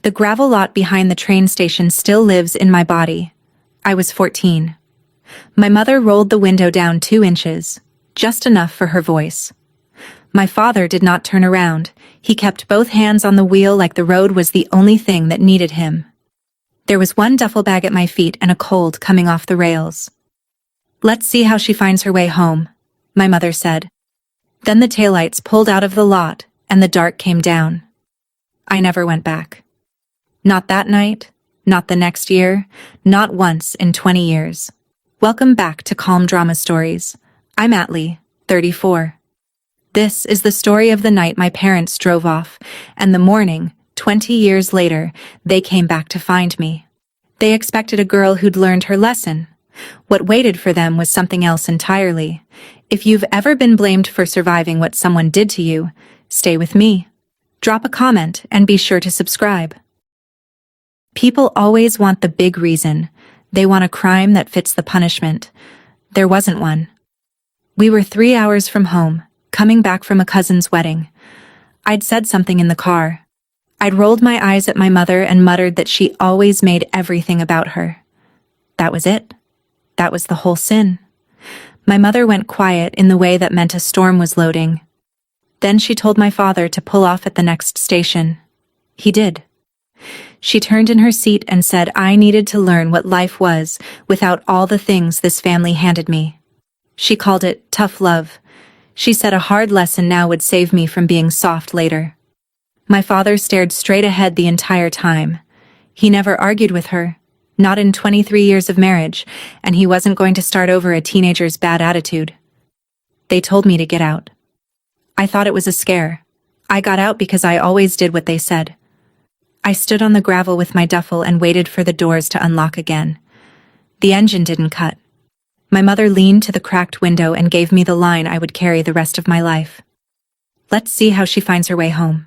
The gravel lot behind the train station still lives in my body. I was 14. My mother rolled the window down 2 inches, just enough for her voice. My father did not turn around. He kept both hands on the wheel like the road was the only thing that needed him. There was one duffel bag at my feet and a cold coming off the rails. "Let's see how she finds her way home," my mother said. Then the taillights pulled out of the lot and the dark came down. I never went back. Not that night, not the next year, not once in 20 years. Welcome back to Calm Drama Stories. I'm Atlee, 34. This is the story of the night my parents drove off, and the morning, 20 years later, they came back to find me. They expected a girl who'd learned her lesson. What waited for them was something else entirely. If you've ever been blamed for surviving what someone did to you, stay with me. Drop a comment and be sure to subscribe. People always want the big reason. They want a crime that fits the punishment. There wasn't one. We were 3 hours from home, coming back from a cousin's wedding. I'd said something in the car. I'd rolled my eyes at my mother and muttered that she always made everything about her. That was it. That was the whole sin. My mother went quiet in the way that meant a storm was loading. Then she told my father to pull off at the next station. He did. She turned in her seat and said I needed to learn what life was without all the things this family handed me. She called it tough love. She said a hard lesson now would save me from being soft later. My father stared straight ahead the entire time. He never argued with her, not in 23 years of marriage, and he wasn't going to start over a teenager's bad attitude. They told me to get out. I thought it was a scare. I got out because I always did what they said. I stood on the gravel with my duffel and waited for the doors to unlock again. The engine didn't cut. My mother leaned to the cracked window and gave me the line I would carry the rest of my life. "Let's see how she finds her way home."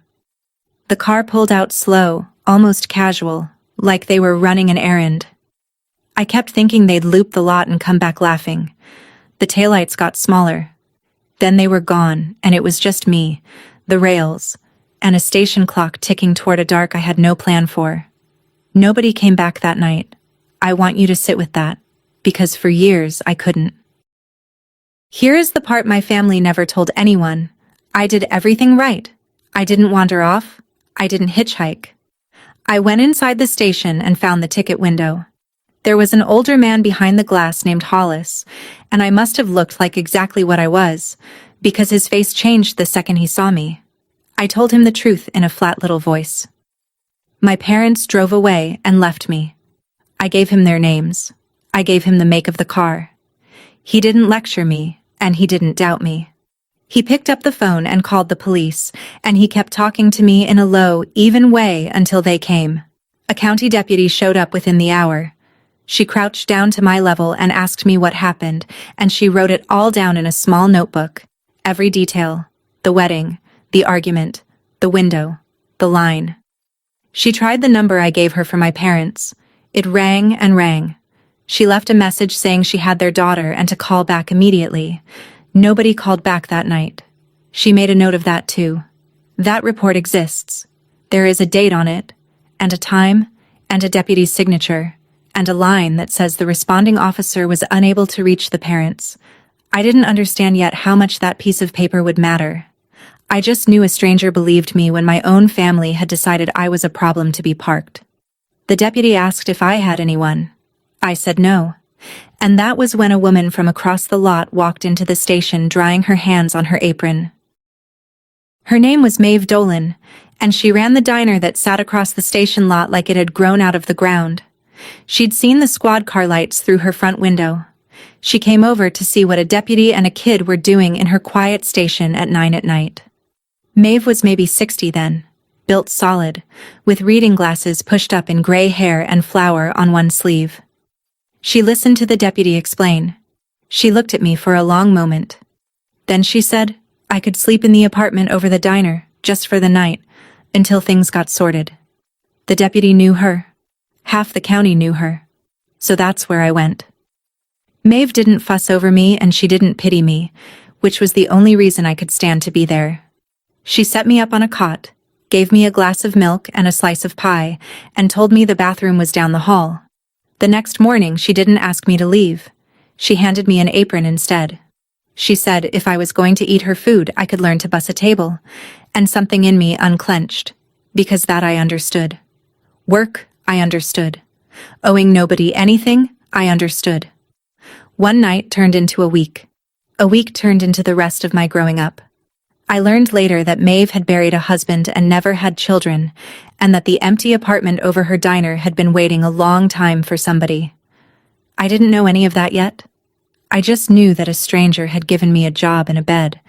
The car pulled out slow, almost casual, like they were running an errand. I kept thinking they'd loop the lot and come back laughing. The taillights got smaller. Then they were gone, and it was just me, the rails, and a station clock ticking toward a dark I had no plan for. Nobody came back that night. I want you to sit with that, because for years I couldn't. Here is the part my family never told anyone. I did everything right. I didn't wander off. I didn't hitchhike. I went inside the station and found the ticket window. There was an older man behind the glass named Hollis, and I must have looked like exactly what I was, because his face changed the second he saw me. I told him the truth in a flat little voice. My parents drove away and left me. I gave him their names. I gave him the make of the car. He didn't lecture me, and he didn't doubt me. He picked up the phone and called the police, and he kept talking to me in a low, even way until they came. A county deputy showed up within the hour. She crouched down to my level and asked me what happened, and she wrote it all down in a small notebook. Every detail. The wedding, the argument, the window, the line. She tried the number I gave her for my parents. It rang and rang. She left a message saying she had their daughter and to call back immediately. Nobody called back that night. She made a note of that too. That report exists. There is a date on it, and a time, and a deputy's signature, and a line that says the responding officer was unable to reach the parents. I didn't understand yet how much that piece of paper would matter. I just knew a stranger believed me when my own family had decided I was a problem to be parked. The deputy asked if I had anyone. I said no. And that was when a woman from across the lot walked into the station drying her hands on her apron. Her name was Maeve Dolan, and she ran the diner that sat across the station lot like it had grown out of the ground. She'd seen the squad car lights through her front window. She came over to see what a deputy and a kid were doing in her quiet station at 9 at night. Maeve was maybe 60 then, built solid, with reading glasses pushed up in gray hair and flour on one sleeve. She listened to the deputy explain. She looked at me for a long moment. Then she said, I could sleep in the apartment over the diner, just for the night, until things got sorted. The deputy knew her. Half the county knew her. So that's where I went. Maeve didn't fuss over me and she didn't pity me, which was the only reason I could stand to be there. She set me up on a cot, gave me a glass of milk and a slice of pie, and told me the bathroom was down the hall. The next morning, she didn't ask me to leave. She handed me an apron instead. She said if I was going to eat her food, I could learn to buss a table, and something in me unclenched, because that I understood. Work, I understood. Owing nobody anything, I understood. One night turned into a week. A week turned into the rest of my growing up. I learned later that Maeve had buried a husband and never had children, and that the empty apartment over her diner had been waiting a long time for somebody. I didn't know any of that yet. I just knew that a stranger had given me a job and a bed,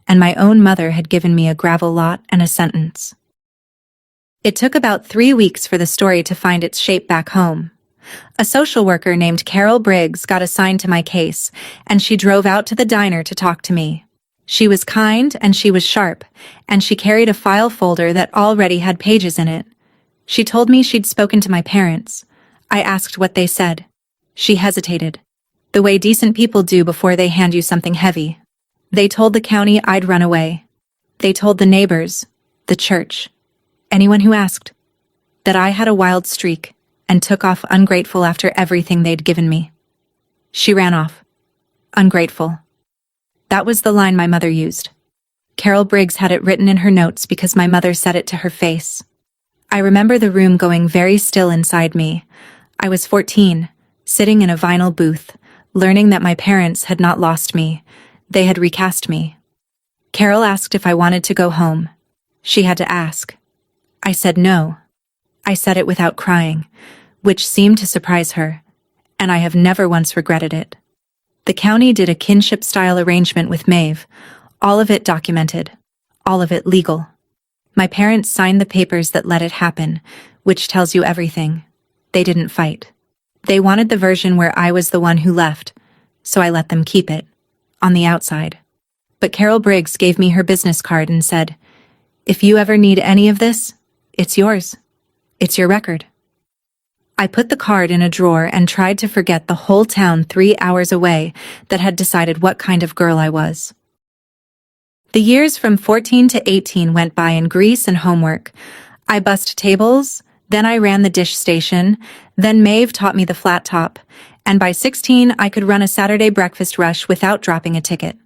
and my own mother had given me a gravel lot and a sentence. It took about 3 weeks for the story to find its shape back home. A social worker named Carol Briggs got assigned to my case, and she drove out to the diner to talk to me. She was kind and she was sharp, and she carried a file folder that already had pages in it. She told me she'd spoken to my parents. I asked what they said. She hesitated, the way decent people do before they hand you something heavy. They told the county I'd run away. They told the neighbors, the church, anyone who asked, that I had a wild streak and took off ungrateful after everything they'd given me. She ran off. Ungrateful. That was the line my mother used. Carol Briggs had it written in her notes because my mother said it to her face. I remember the room going very still inside me. I was 14, sitting in a vinyl booth, learning that my parents had not lost me. They had recast me. Carol asked if I wanted to go home. She had to ask. I said no. I said it without crying, which seemed to surprise her, and I have never once regretted it. The county did a kinship-style arrangement with Maeve, all of it documented, all of it legal. My parents signed the papers that let it happen, which tells you everything. They didn't fight. They wanted the version where I was the one who left, so I let them keep it, on the outside. But Carol Briggs gave me her business card and said, "If you ever need any of this, it's yours. It's your record." I put the card in a drawer and tried to forget the whole town 3 hours away that had decided what kind of girl I was. The years from 14 to 18 went by in Greece and homework. I bussed tables, then I ran the dish station, then Maeve taught me the flat top, and by 16 I could run a Saturday breakfast rush without dropping a ticket.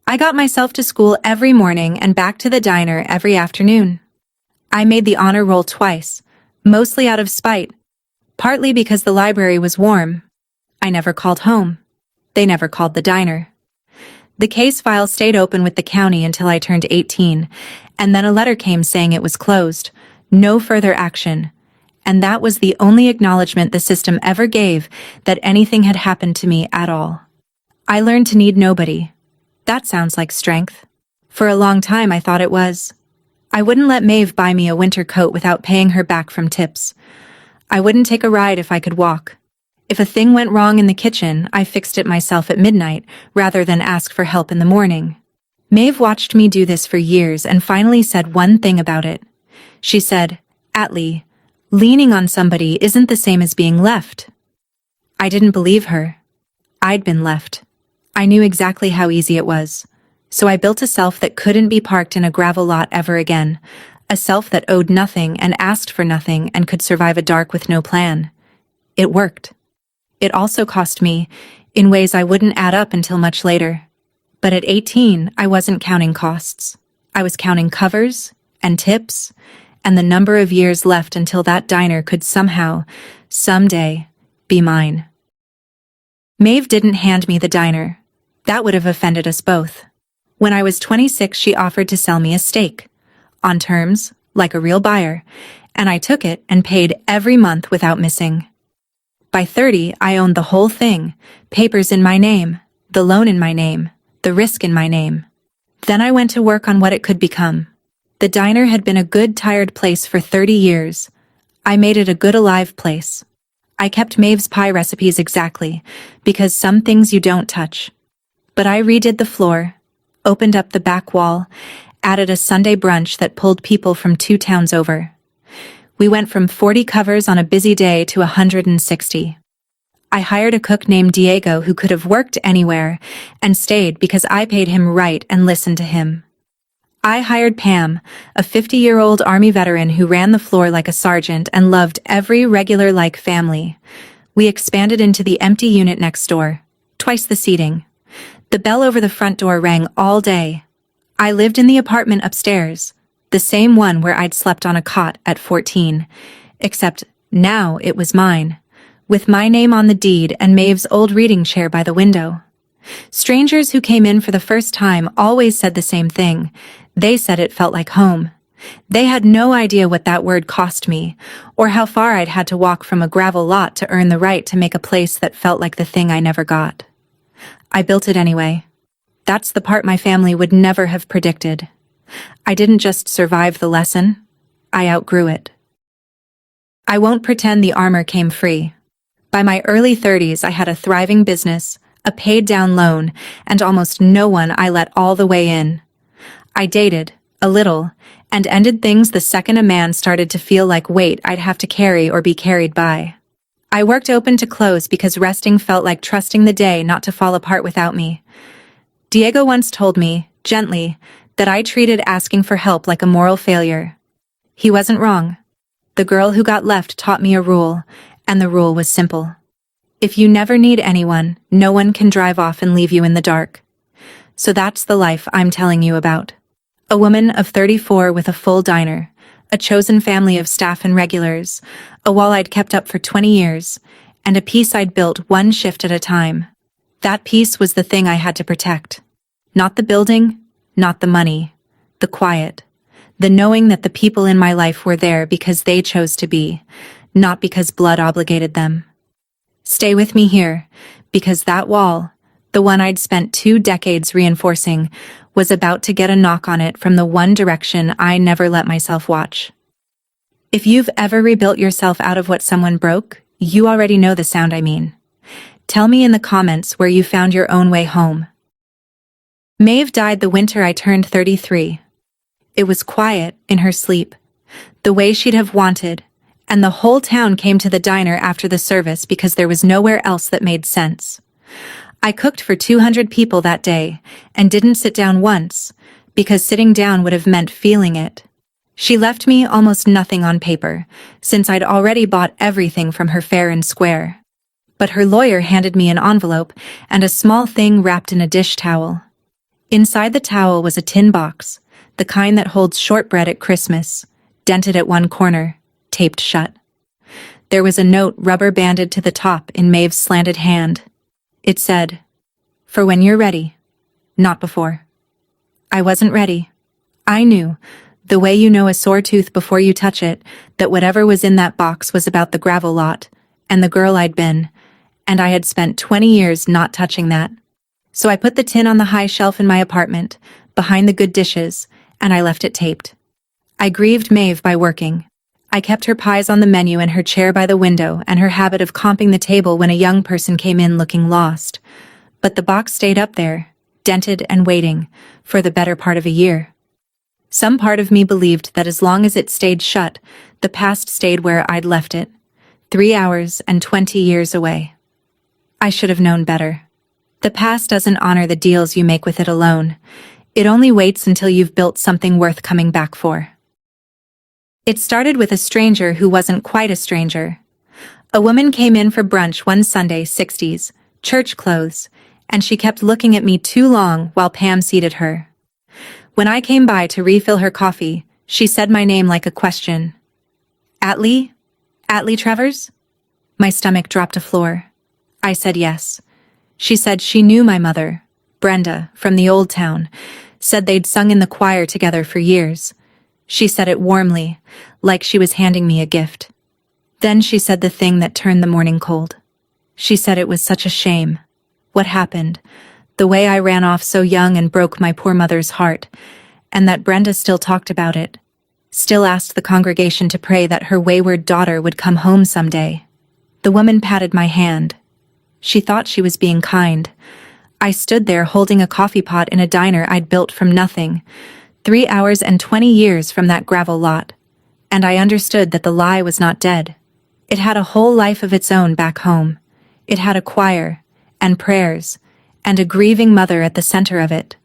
I got myself to school every morning and back to the diner every afternoon. I made the honor roll twice, mostly out of spite, partly because the library was warm. I never called home. They never called the diner. The case file stayed open with the county until I turned 18, and then a letter came saying it was closed, no further action, and that was the only acknowledgement the system ever gave that anything had happened to me at all. I learned to need nobody. That sounds like strength. For a long time I thought it was. I wouldn't let Maeve buy me a winter coat without paying her back from tips. I wouldn't take a ride if I could walk. If a thing went wrong in the kitchen, I fixed it myself at midnight, rather than ask for help in the morning. Maeve watched me do this for years and finally said one thing about it. She said, "Atlee, leaning on somebody isn't the same as being left." I didn't believe her. I'd been left. I knew exactly how easy it was. So I built a self that couldn't be parked in a gravel lot ever again. A self that owed nothing and asked for nothing and could survive a dark with no plan. It worked. It also cost me, in ways I wouldn't add up until much later. But at 18, I wasn't counting costs. I was counting covers and tips and the number of years left until that diner could somehow, someday, be mine. Maeve didn't hand me the diner. That would have offended us both. When I was 26, she offered to sell me a steak. On terms, like a real buyer, and I took it and paid every month without missing. By 30, I owned the whole thing, papers in my name, the loan in my name, the risk in my name. Then I went to work on what it could become. The diner had been a good, tired place for 30 years. I made it a good, alive place. I kept Maeve's pie recipes exactly, because some things you don't touch. But I redid the floor, opened up the back wall, added a Sunday brunch that pulled people from 2 towns over. We went from 40 covers on a busy day to 160. I hired a cook named Diego who could have worked anywhere and stayed because I paid him right and listened to him. I hired Pam, a 50-year-old Army veteran who ran the floor like a sergeant and loved every regular like family. We expanded into the empty unit next door, twice the seating. The bell over the front door rang all day. I lived in the apartment upstairs, the same one where I'd slept on a cot at 14, except now it was mine, with my name on the deed and Maeve's old reading chair by the window. Strangers who came in for the first time always said the same thing. They said it felt like home. They had no idea what that word cost me, or how far I'd had to walk from a gravel lot to earn the right to make a place that felt like the thing I never got. I built it anyway. That's the part my family would never have predicted. I didn't just survive the lesson, I outgrew it. I won't pretend the armor came free. By my early 30s, I had a thriving business, a paid-down loan, and almost no one I let all the way in. I dated, a little, and ended things the second a man started to feel like weight I'd have to carry or be carried by. I worked open to close because resting felt like trusting the day not to fall apart without me. Diego once told me, gently, that I treated asking for help like a moral failure. He wasn't wrong. The girl who got left taught me a rule, and the rule was simple. If you never need anyone, no one can drive off and leave you in the dark. So that's the life I'm telling you about. A woman of 34 with a full diner, a chosen family of staff and regulars, a wall I'd kept up for 20 years, and a peace I'd built one shift at a time. That peace was the thing I had to protect. Not the building, not the money, the quiet, the knowing that the people in my life were there because they chose to be, not because blood obligated them. Stay with me here, because that wall, the one I'd spent 2 decades reinforcing, was about to get a knock on it from the one direction I never let myself watch. If you've ever rebuilt yourself out of what someone broke, you already know the sound I mean. Tell me in the comments where you found your own way home. Maeve died the winter I turned 33. It was quiet, in her sleep, the way she'd have wanted, and the whole town came to the diner after the service because there was nowhere else that made sense. I cooked for 200 people that day, and didn't sit down once, because sitting down would have meant feeling it. She left me almost nothing on paper, since I'd already bought everything from her fair and square. But her lawyer handed me an envelope and a small thing wrapped in a dish towel. Inside the towel was a tin box, the kind that holds shortbread at Christmas, dented at one corner, taped shut. There was a note rubber-banded to the top in Maeve's slanted hand. It said, "For when you're ready, not before." I wasn't ready. I knew, the way you know a sore tooth before you touch it, that whatever was in that box was about the gravel lot, and the girl I'd been, and I had spent 20 years not touching that. So I put the tin on the high shelf in my apartment, behind the good dishes, and I left it taped. I grieved Maeve by working. I kept her pies on the menu and her chair by the window and her habit of comping the table when a young person came in looking lost. But the box stayed up there, dented and waiting, for the better part of a year. Some part of me believed that as long as it stayed shut, the past stayed where I'd left it, 3 hours and 20 years away. I should have known better. The past doesn't honor the deals you make with it alone. It only waits until you've built something worth coming back for. It started with a stranger who wasn't quite a stranger. A woman came in for brunch one Sunday, 60s, church clothes, and she kept looking at me too long while Pam seated her. When I came by to refill her coffee, she said my name like a question. "Atlee? Atlee Travers?" My stomach dropped to floor. I said yes. She said she knew my mother, Brenda, from the old town, said they'd sung in the choir together for years. She said it warmly, like she was handing me a gift. Then she said the thing that turned the morning cold. She said it was such a shame. What happened? The way I ran off so young and broke my poor mother's heart, and that Brenda still talked about it. Still asked the congregation to pray that her wayward daughter would come home someday. The woman patted my hand. She thought she was being kind. I stood there holding a coffee pot in a diner I'd built from nothing, 3 hours and 20 years from that gravel lot, and I understood that the lie was not dead. It had a whole life of its own back home. It had a choir, and prayers, and a grieving mother at the center of it,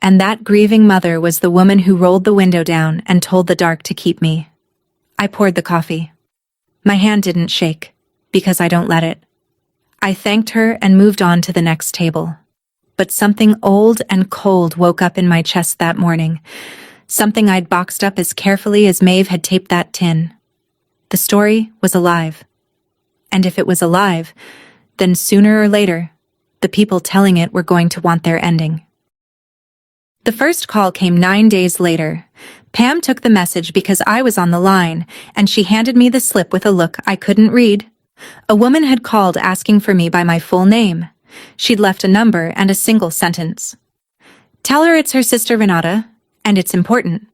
And that grieving mother was the woman who rolled the window down and told the dark to keep me. I poured the coffee. My hand didn't shake, because I don't let it. I thanked her and moved on to the next table. But something old and cold woke up in my chest that morning, something I'd boxed up as carefully as Maeve had taped that tin. The story was alive. And if it was alive, then sooner or later, the people telling it were going to want their ending. The first call came 9 days later. Pam took the message because I was on the line, and she handed me the slip with a look I couldn't read. A woman had called asking for me by my full name. She'd left a number and a single sentence. "Tell her it's her sister Renata, and it's important."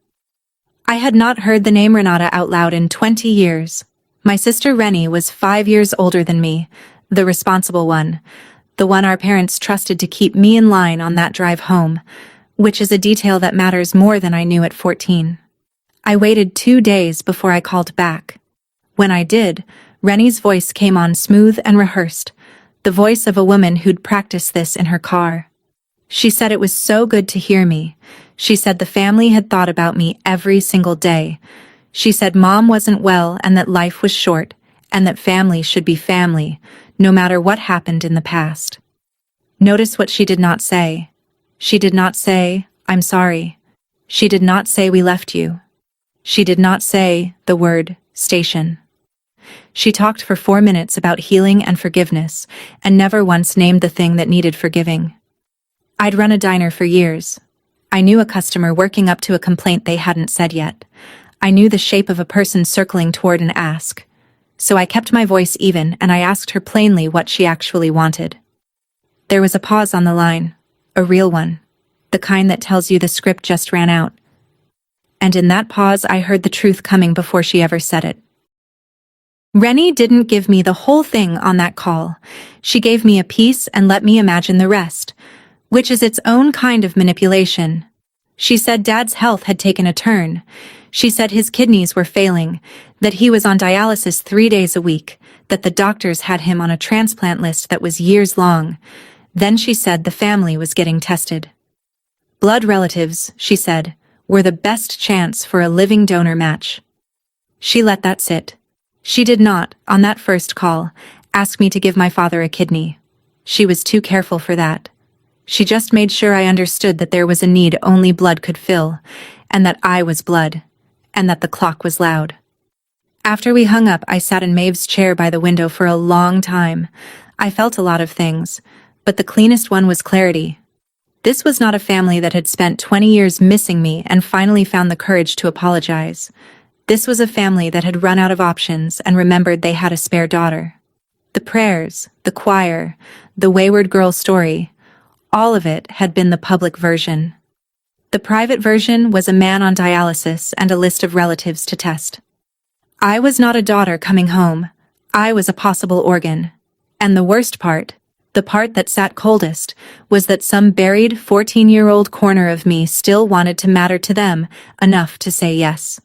I had not heard the name Renata out loud in 20 years. My sister Rennie was 5 years older than me, the responsible one, the one our parents trusted to keep me in line on that drive home, which is a detail that matters more than I knew at 14. I waited 2 days before I called back. When I did, Rennie's voice came on smooth and rehearsed, the voice of a woman who'd practiced this in her car. She said it was so good to hear me. She said the family had thought about me every single day. She said Mom wasn't well and that life was short, and that family should be family, no matter what happened in the past. Notice what she did not say. She did not say, "I'm sorry." She did not say, "We left you." She did not say the word station. She talked for 4 minutes about healing and forgiveness, and never once named the thing that needed forgiving. I'd run a diner for years. I knew a customer working up to a complaint they hadn't said yet. I knew the shape of a person circling toward an ask. So I kept my voice even and I asked her plainly what she actually wanted. There was a pause on the line, a real one, the kind that tells you the script just ran out. And in that pause I heard the truth coming before she ever said it. Rennie didn't give me the whole thing on that call. She gave me a piece and let me imagine the rest, which is its own kind of manipulation. She said Dad's health had taken a turn. She said his kidneys were failing, that he was on dialysis 3 days a week, that the doctors had him on a transplant list that was years long. Then she said the family was getting tested. Blood relatives, she said, were the best chance for a living donor match. She let that sit. She did not, on that first call, ask me to give my father a kidney. She was too careful for that. She just made sure I understood that there was a need only blood could fill, and that I was blood, and that the clock was loud. After we hung up, I sat in Maeve's chair by the window for a long time. I felt a lot of things, but the cleanest one was clarity. This was not a family that had spent 20 years missing me and finally found the courage to apologize. This was a family that had run out of options and remembered they had a spare daughter. The prayers, the choir, the wayward girl story, all of it had been the public version. The private version was a man on dialysis and a list of relatives to test. I was not a daughter coming home. I was a possible organ. And the worst part, the part that sat coldest, was that some buried 14-year-old corner of me still wanted to matter to them enough to say yes.